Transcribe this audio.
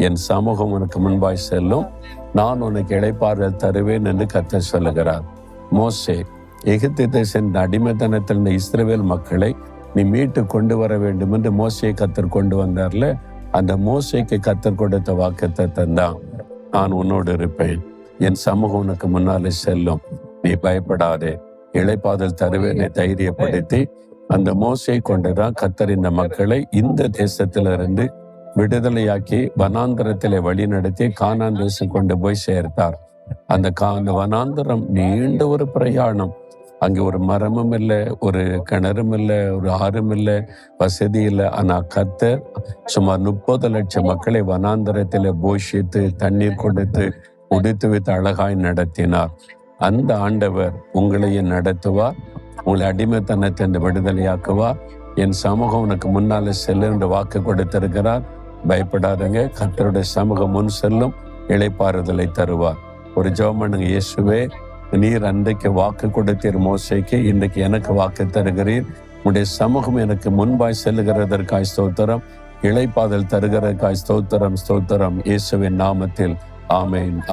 என் சமூகம் உனக்கு முன்பாய் செல்லும், நான் உனக்கு இளைப்பாறுதல் தருவேன் என்று கர்த்தர் சொல்லுகிறார். மோசே, எகிப்து தேசத்தின் அடிமைத்தனத்தில் இஸ்ரவேல் மக்களை நீ மீட்டு கொண்டு வர வேண்டும் என்று மோசையை கர்த்தர் கொண்டு வந்தார்ல, அந்த மோசைக்கு கர்த்தர் கொடுத்த வாக்குத்தத்தம் தான், நான் உன்னோடு இருப்பேன், என் சமூகம் உனக்கு முன்னாலே செல்லும், நீ பயப்படாதே, இளைப்பாறுதல் தருவேனை தைரியப்படுத்தி அந்த மோசையை கொண்டுதான் கர்த்தர் இந்த மக்களை இந்த தேசத்திலிருந்து விடுதலையாக்கி வனாந்தரத்திலே வழி நடத்தி கானான் தேசம் கொண்டு போய் சேர்த்தார். அந்த வனாந்தரம் நீண்ட ஒரு பிரயாணம். அங்கே ஒரு மரமும் இல்லை, ஒரு கிணறும் இல்லை, ஒரு ஆறும் இல்லை, வசதி இல்லை. ஆனா கர்த்தர் சுமார் 30 லட்சம் மக்களை வனாந்தரத்திலே போஷித்து தண்ணீர் கொடுத்து உடுத்து வைத்து அழகாய் நடத்தினார். அந்த ஆண்டவர் உங்களையும் நடத்துவார், உங்களை அடிமைத்தனத்தை விடுதலையாக்குவார். என் சமூகம் உனக்கு முன்னால செல்லும் என்று வாக்கு கொடுத்திருக்கிறார். பயப்படாதங்க, கர்த்தருடைய சமூகம் முன் செல்லும், இளைப்பாறுதலை தருவார். ஒரு ஜெபம் பண்ணுங்க. இயேசுவே, நீர் அன்றைக்கு வாக்கு கொடுத்தீர் மோசேக்கு, இன்றைக்கு எனக்கு வாக்கு தருகிறீர். உடைய சமூகம் எனக்கு முன்பாய் செல்லுகிறதற்காய் ஸ்தோத்திரம், இளைப்பாறுதல் தருகிறதற்காய் ஸ்தோத்திரம், ஸ்தோத்திரம். இயேசுவின் நாமத்தில் ஆமென்.